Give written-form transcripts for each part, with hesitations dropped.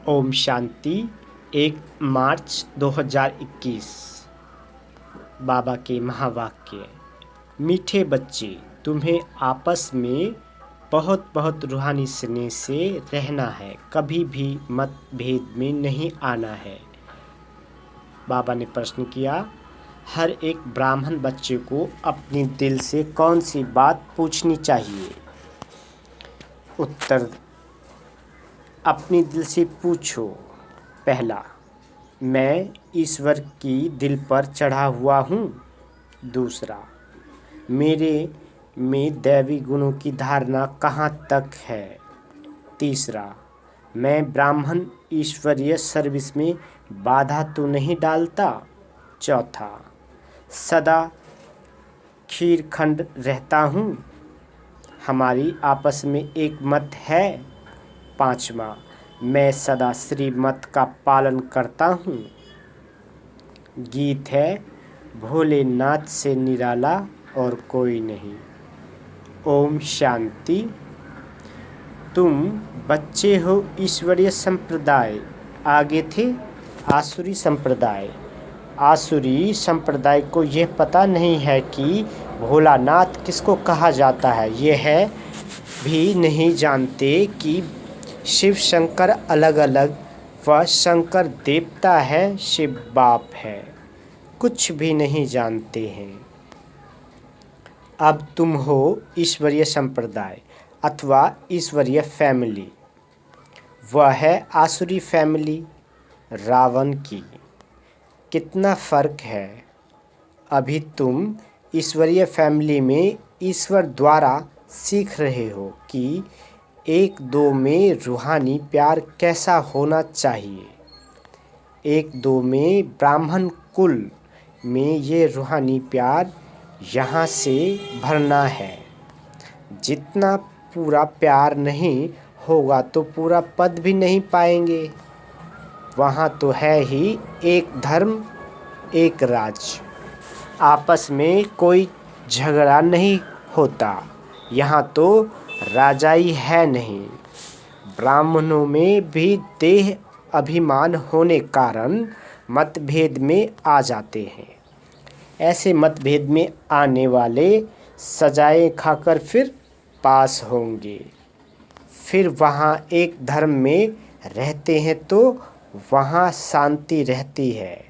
ओम शांति। 1 मार्च 2021। बाबा के महावाक्य। मीठे बच्चे, तुम्हें आपस में बहुत बहुत रूहानी स्नेह से रहना है, कभी भी मतभेद में नहीं आना है। बाबा ने प्रश्न किया, हर एक ब्राह्मण बच्चे को अपने दिल से कौन सी बात पूछनी चाहिए? उत्तर, अपने दिल से पूछो। पहला, मैं ईश्वर की दिल पर चढ़ा हुआ हूँ। दूसरा, मेरे में दैवी गुणों की धारणा कहाँ तक है। तीसरा, मैं ब्राह्मण ईश्वरीय सर्विस में बाधा तो नहीं डालता। चौथा, सदा खीरखंड रहता हूँ। हमारी आपस में एक मत है। पांचवा, मैं सदा श्रीमत का पालन करता हूँ। गीत है, भोलेनाथ से निराला और कोई नहीं। ओम शांति। तुम बच्चे हो ईश्वरीय संप्रदाय, आगे थे आसुरी संप्रदाय। आसुरी संप्रदाय को यह पता नहीं है कि भोलानाथ किसको कहा जाता है। यह भी नहीं जानते कि शिव शंकर अलग अलग व शंकर देवता है, शिव बाप है। कुछ भी नहीं जानते हैं। अब तुम हो ईश्वरीय संप्रदाय अथवा ईश्वरीय फैमिली। वह है आसुरी फैमिली, रावण की। कितना फर्क है। अभी तुम ईश्वरीय फैमिली में ईश्वर द्वारा सीख रहे हो कि एक दो में रूहानी प्यार कैसा होना चाहिए। एक दो में ब्राह्मण कुल में ये रूहानी प्यार यहाँ से भरना है। जितना पूरा प्यार नहीं होगा तो पूरा पद भी नहीं पाएंगे। वहाँ तो है ही एक धर्म एक राज, आपस में कोई झगड़ा नहीं होता। यहाँ तो राजाई है नहीं। ब्राह्मणों में भी देह अभिमान होने कारण मतभेद में आ जाते हैं। ऐसे मतभेद में आने वाले सजाएं खाकर फिर पास होंगे। फिर वहाँ एक धर्म में रहते हैं तो वहाँ शांति रहती है।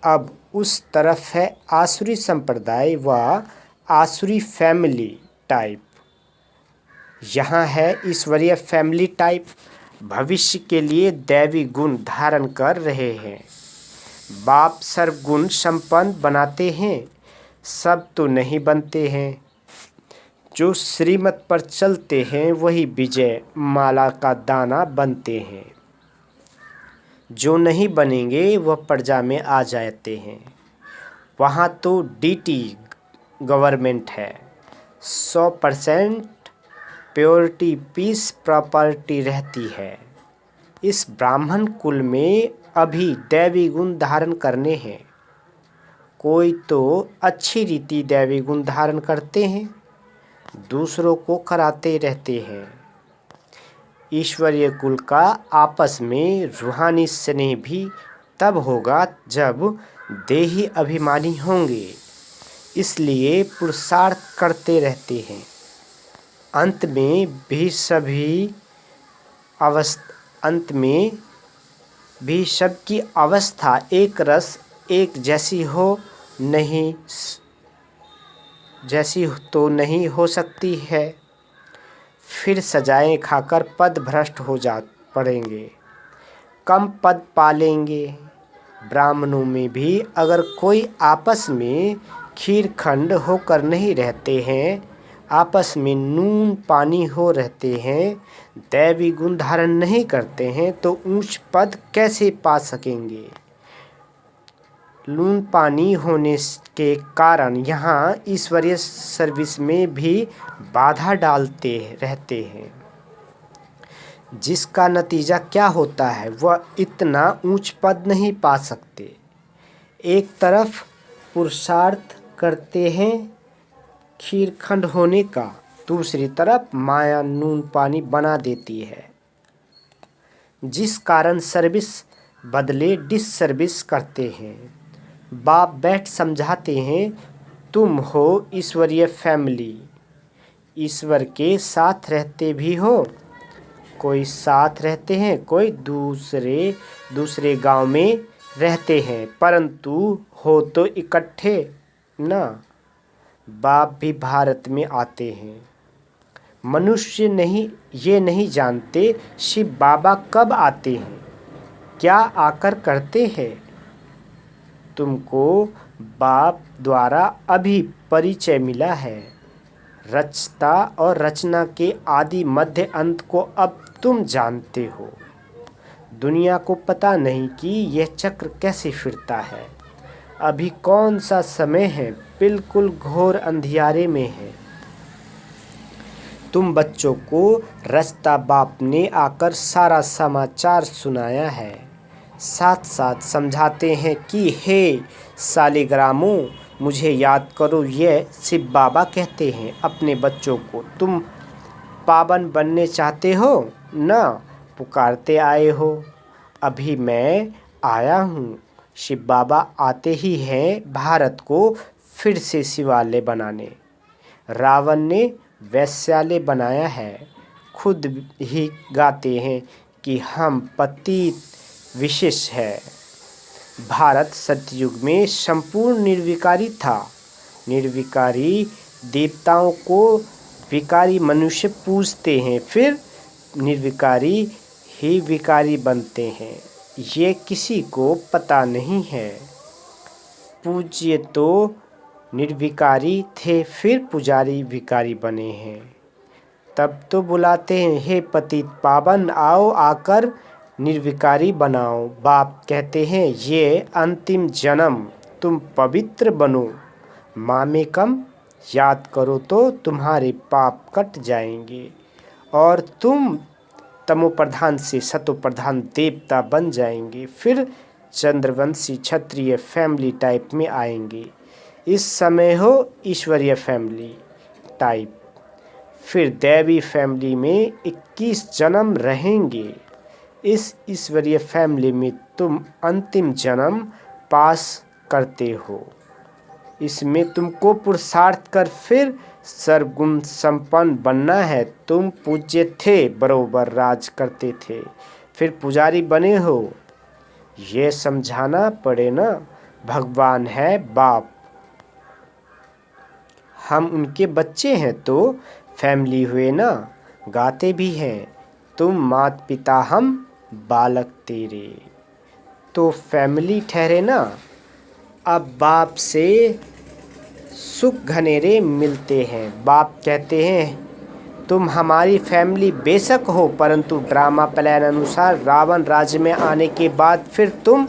अब उस तरफ है आसुरी संप्रदाय व आसुरी फैमिली टाइप। यहाँ है ईश्वरीय फैमिली टाइप। भविष्य के लिए दैवी गुण धारण कर रहे हैं। बाप सर्वगुण संपन्न बनाते हैं, सब तो नहीं बनते हैं। जो श्रीमत पर चलते हैं वही विजय माला का दाना बनते हैं। जो नहीं बनेंगे वह प्रजा में आ जाते हैं। वहाँ तो डीटी गवर्नमेंट है। 100% प्योरिटी पीस प्रॉपर्टी रहती है। इस ब्राह्मण कुल में अभी दैवी गुण धारण करने हैं। कोई तो अच्छी रीति दैवी गुण धारण करते हैं, दूसरों को कराते रहते हैं। ईश्वरीय कुल का आपस में रूहानी स्नेह भी तब होगा जब देही अभिमानी होंगे। इसलिए पुरुषार्थ करते रहते हैं। अंत में भी सबकी अवस्था एक रस एक जैसी तो नहीं हो सकती है। फिर सजाएं खाकर पद भ्रष्ट हो पड़ेंगे, कम पद पालेंगे। ब्राह्मणों में भी अगर कोई आपस में खीरखंड होकर नहीं रहते हैं, आपस में नून पानी हो रहते हैं, दैवी गुण धारण नहीं करते हैं तो ऊंच पद कैसे पा सकेंगे। नून पानी होने के कारण यहाँ ईश्वरीय सर्विस में भी बाधा डालते रहते हैं, जिसका नतीजा क्या होता है, वह इतना ऊंच पद नहीं पा सकते। एक तरफ पुरुषार्थ करते हैं खीरखंड होने का, दूसरी तरफ माया नून पानी बना देती है। जिस कारण सर्विस बदले डिससर्विस करते हैं। बाप बैठ समझाते हैं, तुम हो ईश्वरीय फैमिली, ईश्वर के साथ रहते भी हो। कोई साथ रहते हैं, कोई दूसरे गांव में रहते हैं, परंतु हो तो इकट्ठे ना। बाप भी भारत में आते हैं। मनुष्य ये नहीं जानते शिव बाबा कब आते हैं, क्या आकर करते हैं। तुमको बाप द्वारा अभी परिचय मिला है। रचता और रचना के आदि मध्य अंत को अब तुम जानते हो। दुनिया को पता नहीं कि यह चक्र कैसे फिरता है। अभी कौन सा समय है, बिल्कुल घोर अंधियारे में है। तुम बच्चों को रचता बाप ने आकर सारा समाचार सुनाया है। साथ साथ समझाते हैं कि हे सालिग्रामों, मुझे याद करो। यह शिव बाबा कहते हैं अपने बच्चों को, तुम पावन बनने चाहते हो ना, पुकारते आए हो। अभी मैं आया हूँ। शिव बाबा आते ही हैं भारत को फिर से शिवालय बनाने। रावण ने वैश्यालय बनाया है। खुद ही गाते हैं कि हम पतित विशेष है। भारत सतयुग में संपूर्ण निर्विकारी था। निर्विकारी देवताओं को विकारी मनुष्य पूजते हैं, फिर निर्विकारी ही विकारी बनते हैं। ये किसी को पता नहीं है। पूज्य तो निर्विकारी थे, फिर पुजारी विकारी बने हैं। तब तो बुलाते हैं, हे पतित पावन, आओ आकर निर्विकारी बनाओ। बाप कहते हैं, ये अंतिम जन्म तुम पवित्र बनो। मामेकम याद करो तो तुम्हारे पाप कट जाएंगे और तुम तमोप्रधान से सतोप्रधान देवता बन जाएंगे। फिर चंद्रवंशी क्षत्रिय फैमिली टाइप में आएंगे। इस समय हो ईश्वरीय फैमिली टाइप। फिर दैवी फैमिली में 21 जन्म रहेंगे। इस ईश्वरीय फैमिली में तुम अंतिम जन्म पास करते हो। इसमें तुमको पुरुषार्थ कर फिर सर्वगुण संपन्न बनना है। तुम पूज्य थे, बरोबर राज करते थे, फिर पुजारी बने हो। ये समझाना पड़े ना। भगवान है बाप, हम उनके बच्चे हैं तो फैमिली हुए ना। गाते भी हैं, तुम मात पिता हम बालक तेरे, तो फैमिली ठहरे ना। अब बाप से सुख घनेरे मिलते हैं। बाप कहते हैं, तुम हमारी फैमिली बेशक हो, परंतु ड्रामा प्लान अनुसार रावण राज्य में आने के बाद फिर तुम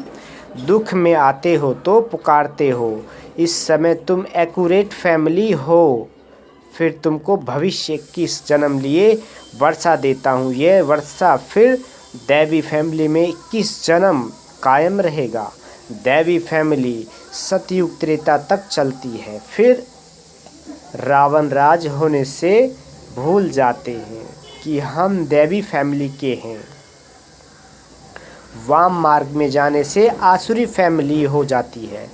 दुख में आते हो तो पुकारते हो। इस समय तुम एक्यूरेट फैमिली हो। फिर तुमको भविष्य 21 जन्म लिए वर्षा देता हूँ। यह वर्षा फिर दैवी फैमिली में 21 जन्म कायम रहेगा। दैवी फैमिली सतयुग त्रेता तक चलती है। फिर रावण राज होने से भूल जाते हैं कि हम दैवी फैमिली के हैं। वाम मार्ग में जाने से आसुरी फैमिली हो जाती है।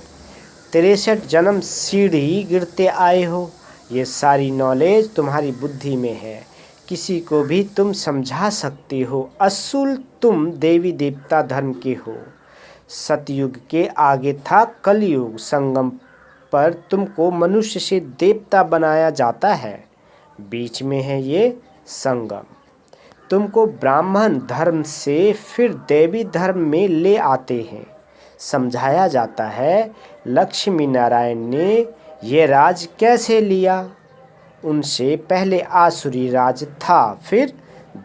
63 जन्म सीढ़ी गिरते आए हो। ये सारी नॉलेज तुम्हारी बुद्धि में है। किसी को भी तुम समझा सकते हो। असूल तुम देवी देवता धर्म के हो। सतयुग के आगे था कलयुग। संगम पर तुमको मनुष्य से देवता बनाया जाता है। बीच में है ये संगम। तुमको ब्राह्मण धर्म से फिर देवी धर्म में ले आते हैं। समझाया जाता है लक्ष्मी नारायण ने ये राज कैसे लिया। उनसे पहले आसुरी राज था, फिर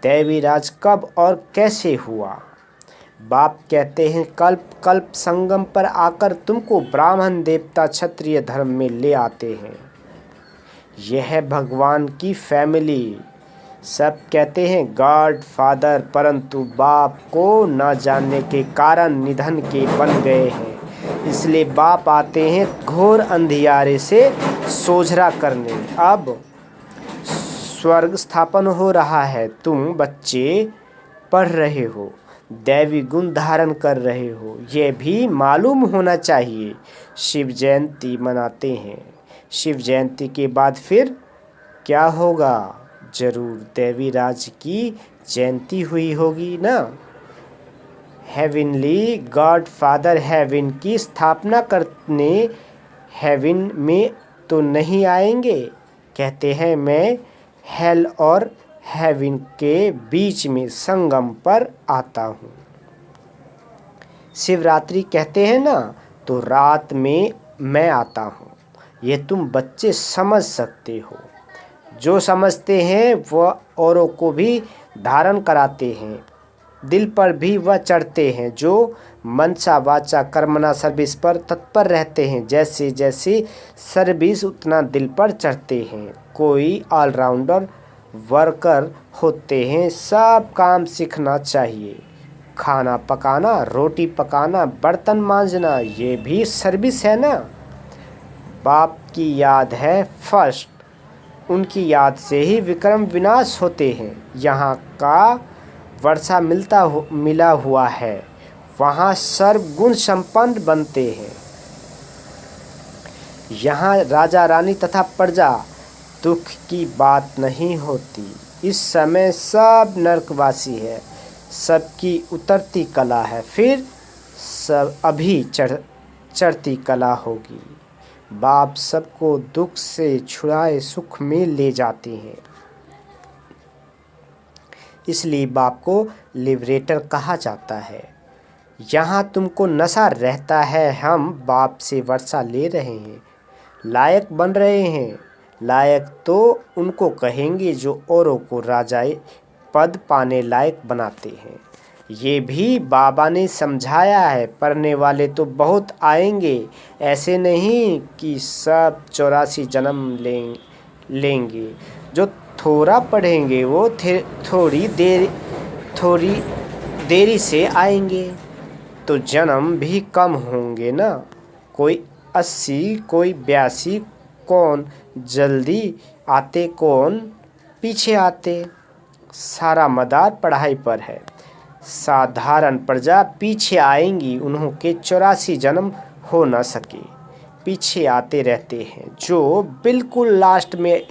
दैवी राज कब और कैसे हुआ। बाप कहते हैं, कल्प कल्प संगम पर आकर तुमको ब्राह्मण देवता क्षत्रिय धर्म में ले आते हैं। यह है भगवान की फैमिली। सब कहते हैं गॉड फादर, परंतु बाप को न जानने के कारण निधन के बन गए हैं। इसलिए बाप आते हैं घोर अंधियारे से सोझरा करने। अब स्वर्ग स्थापन हो रहा है। तुम बच्चे पढ़ रहे हो, दैवी गुण धारण कर रहे हो, यह भी मालूम होना चाहिए। शिव जयंती मनाते हैं। शिव जयंती के बाद फिर क्या होगा? जरूर देवी राज की जयंती हुई होगी ना। हेवनली गॉड फादर हेवन की स्थापना करने हेवन में तो नहीं आएंगे। कहते हैं मैं हेल और हेवन के बीच में संगम पर आता हूँ। शिवरात्रि कहते हैं ना, तो रात में मैं आता हूँ। ये तुम बच्चे समझ सकते हो। जो समझते हैं वह औरों को भी धारण कराते हैं, दिल पर भी वह चढ़ते हैं। जो मनसा वाचा कर्मणा सर्विस पर तत्पर रहते हैं, जैसे जैसे सर्विस उतना दिल पर चढ़ते हैं। कोई ऑलराउंडर वर्कर होते हैं। सब काम सीखना चाहिए। खाना पकाना, रोटी पकाना, बर्तन मांजना, ये भी सर्विस है ना। बाप की याद है फर्स्ट, उनकी याद से ही विक्रम विनाश होते हैं। यहाँ का वर्षा मिला हुआ है, वहाँ सर्वगुण संपन्न बनते हैं। यहाँ राजा रानी तथा प्रजा दुख की बात नहीं होती। इस समय सब नरकवासी है, सबकी उतरती कला है, फिर सब अभी चढ़ती कला होगी। बाप सबको दुख से छुड़ाए सुख में ले जाते हैं। इसलिए बाप को लिबरेटर कहा जाता है। यहाँ तुमको नशा रहता है, हम बाप से वर्षा ले रहे हैं, लायक बन रहे हैं। लायक तो उनको कहेंगे जो औरों को राजाई पद पाने लायक बनाते हैं। ये भी बाबा ने समझाया है। पढ़ने वाले तो बहुत आएंगे, ऐसे नहीं कि सब 84 जन्म लेंगे। जो थोड़ा पढ़ेंगे वो थोड़ी देरी से आएंगे, तो जन्म भी कम होंगे ना। कोई 80, कोई 82, कौन जल्दी आते, कौन पीछे आते। सारा मदार पढ़ाई पर है। साधारण प्रजा पीछे आएंगी, उन्हों के 84 जन्म हो न सके, पीछे आते रहते हैं। जो बिल्कुल लास्ट में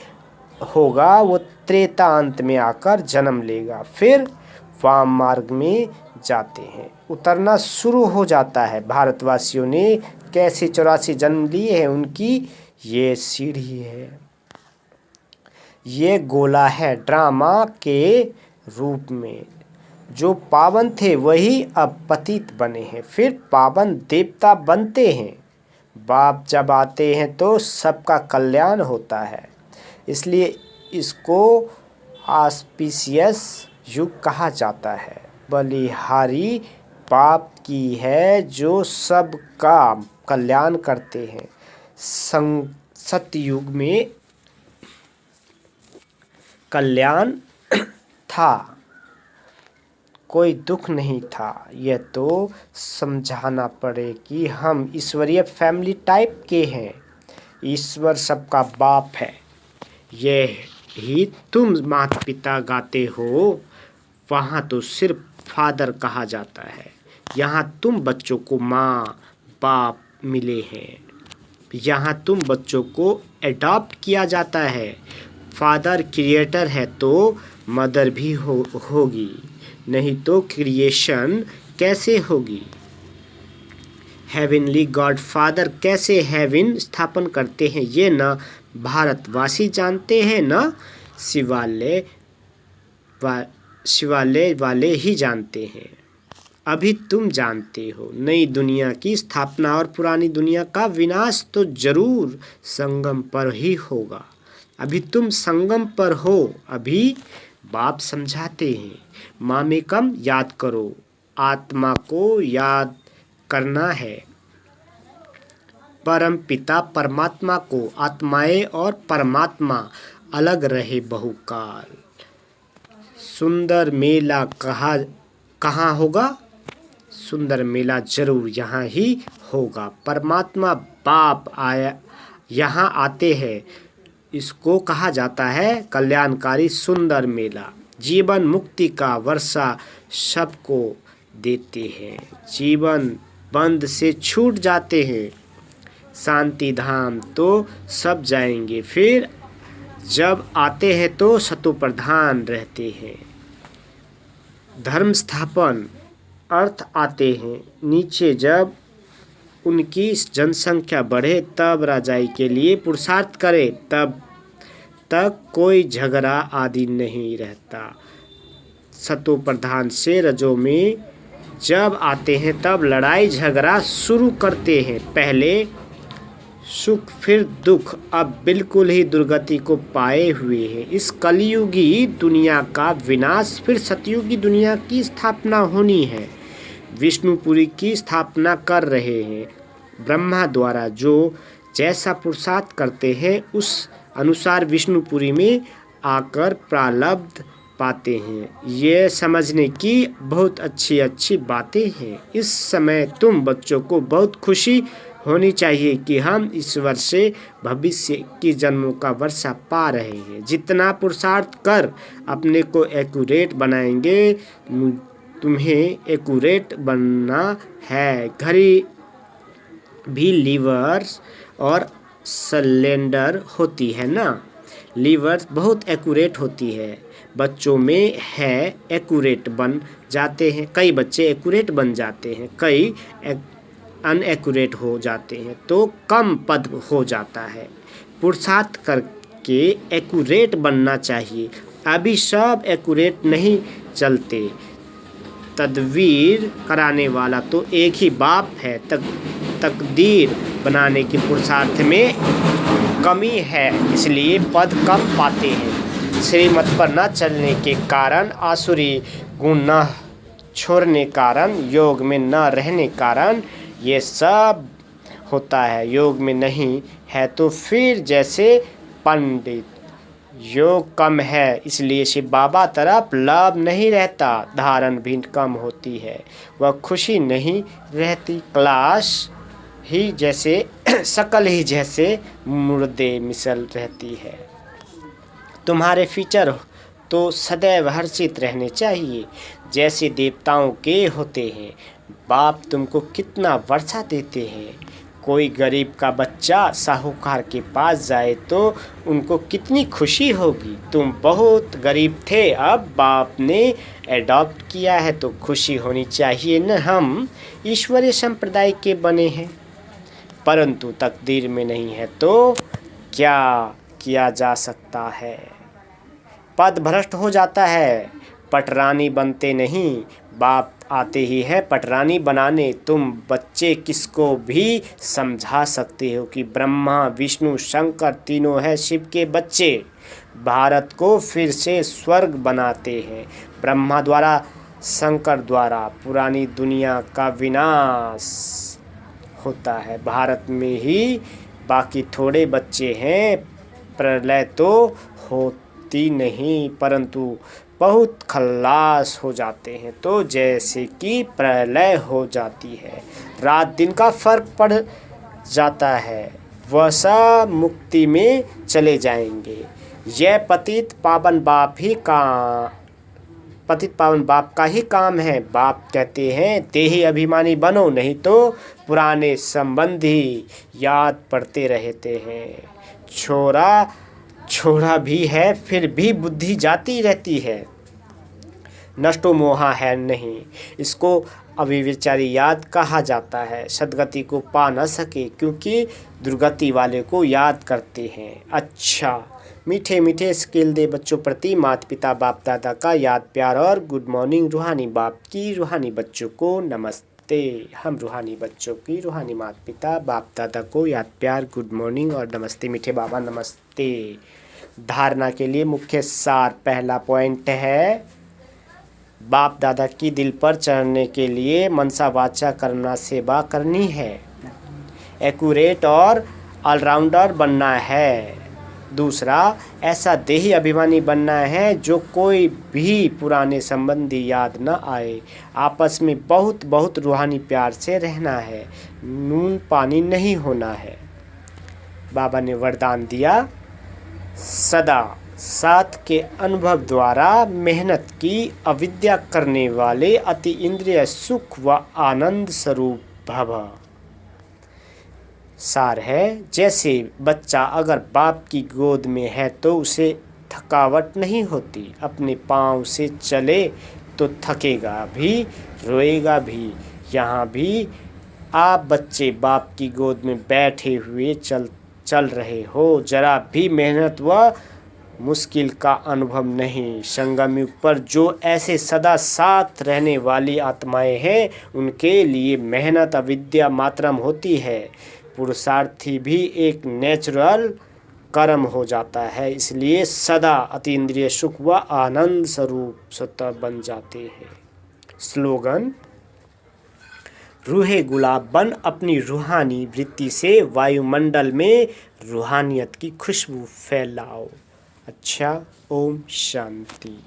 होगा वो त्रेता अंत में आकर जन्म लेगा, फिर वाम मार्ग में जाते हैं, उतरना शुरू हो जाता है। भारतवासियों ने कैसे 84 जन्म लिए हैं, उनकी ये सीढ़ी है, ये गोला है ड्रामा के रूप में। जो पावन थे वही अब पतित बने हैं, फिर पावन देवता बनते हैं। बाप जब आते हैं तो सबका कल्याण होता है। इसलिए इसको ऑस्पिशियस युग कहा जाता है। बलिहारी बाप की है जो सबका कल्याण करते हैं। सतयुग में कल्याण था, कोई दुख नहीं था। यह तो समझाना पड़े कि हम ईश्वरीय फैमिली टाइप के हैं। ईश्वर सबका बाप है। यह ही तुम माता पिता गाते हो, वहाँ तो सिर्फ फादर कहा जाता है। यहाँ तुम बच्चों को माँ बाप मिले हैं। यहाँ तुम बच्चों को एडॉप्ट किया जाता है। फादर क्रिएटर है तो मदर भी होगी, नहीं तो क्रिएशन कैसे होगी। हेवनली गॉड फादर कैसे हेवन स्थापन करते हैं ये न भारतवासी जानते हैं, न शिवालय वाले ही जानते हैं। अभी तुम जानते हो। नई दुनिया की स्थापना और पुरानी दुनिया का विनाश तो जरूर संगम पर ही होगा। अभी तुम संगम पर हो। अभी बाप समझाते हैं, मामेकम याद करो, आत्मा को याद करना है। परम पिता परमात्मा को, आत्माएं और परमात्मा अलग रहे बहुकाल। सुंदर मेला कहाँ होगा? सुंदर मेला जरूर यहाँ ही होगा। परमात्मा बाप आया यहाँ आते हैं, इसको कहा जाता है कल्याणकारी सुंदर मेला। जीवन मुक्ति का वर्षा सबको देते हैं। जीवन बंद से छूट जाते हैं। शांति धाम तो सब जाएंगे, फिर जब आते हैं तो सतो प्रधान रहते हैं। धर्म स्थापन अर्थ आते हैं नीचे, जब उनकी जनसंख्या बढ़े तब राजाई के लिए पुरुषार्थ करे, तब तक कोई झगड़ा आदि नहीं रहता। सतो प्रधान से रजो में जब आते हैं तब लड़ाई झगड़ा शुरू करते हैं। पहले सुख फिर दुख, अब बिल्कुल ही दुर्गति को पाए हुए हैं। इस कलयुगी दुनिया का विनाश, फिर सतयुगी दुनिया की स्थापना होनी है। विष्णुपुरी की स्थापना कर रहे हैं। ब्रह्मा द्वारा जो जैसा पुरुषार्थ करते हैं उस अनुसार विष्णुपुरी में आकर प्रारब्ध पाते हैं। ये समझने की बहुत अच्छी अच्छी बातें हैं। इस समय तुम बच्चों को बहुत खुशी होनी चाहिए कि हम ईश्वर से भविष्य की जन्मों का वर्षा पा रहे हैं। जितना पुरुषार्थ कर अपने को एक्यूरेट बनाएंगे, तुम्हें एक्यूरेट बनना है। घड़ी भी लीवर और सिलेंडर होती है ना, लीवर बहुत एक्यूरेट होती है। बच्चों में है एक्यूरेट बन जाते हैं, कई बच्चे एक्यूरेट बन जाते हैं, कई अनएक्यूरेट हो जाते हैं, तो कम पद हो जाता है। पुरुषार्थ करके एक्यूरेट बनना चाहिए। अभी सब एक्यूरेट नहीं चलते। तदवीर कराने वाला तो एक ही बाप है। तकदीर बनाने की पुरुषार्थ में कमी है, इसलिए पद कम पाते हैं। श्रीमत पर न चलने के कारण, आसुरी गुण न छोड़ने कारण, योग में न रहने कारण ये सब होता है। योग में नहीं है तो फिर जैसे पंडित, योग कम है इसलिए शिव बाबा तरफ लाभ नहीं रहता, धारण भी कम होती है, वह खुशी नहीं रहती। क्लास ही जैसे शकल ही जैसे मुर्दे मिसल रहती है। तुम्हारे फीचर तो सदैव हर्षित रहने चाहिए, जैसे देवताओं के होते हैं। बाप तुमको कितना वर्षा देते हैं। कोई गरीब का बच्चा साहूकार के पास जाए तो उनको कितनी खुशी होगी। तुम बहुत गरीब थे, अब बाप ने एडॉप्ट किया है तो खुशी होनी चाहिए न। हम ईश्वरीय संप्रदाय के बने हैं, परंतु तकदीर में नहीं है तो क्या किया जा सकता है। पद भ्रष्ट हो जाता है, पटरानी बनते नहीं। बाप आते ही है पटरानी बनाने। तुम बच्चे किसको भी समझा सकते हो कि ब्रह्मा विष्णु शंकर तीनों है शिव के बच्चे। भारत को फिर से स्वर्ग बनाते हैं। ब्रह्मा द्वारा, शंकर द्वारा पुरानी दुनिया का विनाश होता है। भारत में ही बाकी थोड़े बच्चे हैं। प्रलय तो होती नहीं, परंतु बहुत खल्लास हो जाते हैं, तो जैसे कि प्रलय हो जाती है। रात दिन का फर्क पड़ जाता है, वह सब मुक्ति में चले जाएंगे। यह पतित पावन बाप का ही काम है। बाप कहते हैं देही अभिमानी बनो, नहीं तो पुराने संबंधी याद पड़ते रहते हैं। छोरा भी है फिर भी बुद्धि जाती रहती है। नष्टो मोहा है नहीं, इसको अविचारी याद कहा जाता है। सदगति को पा न सके क्योंकि दुर्गति वाले को याद करते हैं। अच्छा, मीठे मीठे स्किल दे बच्चों प्रति माता पिता बाप दादा का याद प्यार और गुड मॉर्निंग। रूहानी बाप की रूहानी बच्चों को नमस्ते। हम रूहानी बच्चों की रूहानी माता पिता बाप दादा को याद प्यार गुड मॉर्निंग और नमस्ते। मीठे बाबा नमस्ते। धारणा के लिए मुख्य सार, पहला पॉइंट है बाप दादा की दिल पर चढ़ने के लिए मनसा वाचा करना सेवा करनी है। एक्यूरेट और ऑलराउंडर बनना है। दूसरा, ऐसा देही अभिमानी बनना है जो कोई भी पुराने संबंधी याद न आए। आपस में बहुत बहुत रूहानी प्यार से रहना है, नून पानी नहीं होना है। बाबा ने वरदान दिया, सदा साथ के अनुभव द्वारा मेहनत की अविद्या करने वाले अति इंद्रिय सुख व आनंद स्वरूप भव। सार है, जैसे बच्चा अगर बाप की गोद में है तो उसे थकावट नहीं होती, अपने पाँव से चले तो थकेगा भी, रोएगा भी। यहाँ भी आप बच्चे बाप की गोद में बैठे हुए चल रहे हो, जरा भी मेहनत व मुश्किल का अनुभव नहीं। संगम युग पर जो ऐसे सदा साथ रहने वाली आत्माएं हैं, उनके लिए मेहनत अविद्या मात्रम होती है। पुरुषार्थी भी एक नेचुरल कर्म हो जाता है, इसलिए सदा अतीन्द्रिय सुख व आनंद स्वरूप स्वतः बन जाते हैं। स्लोगन: रूहे गुलाब बन अपनी रूहानी वृत्ति से वायुमंडल में रूहानियत की खुशबू फैलाओ। अच्छा, ओम शांति।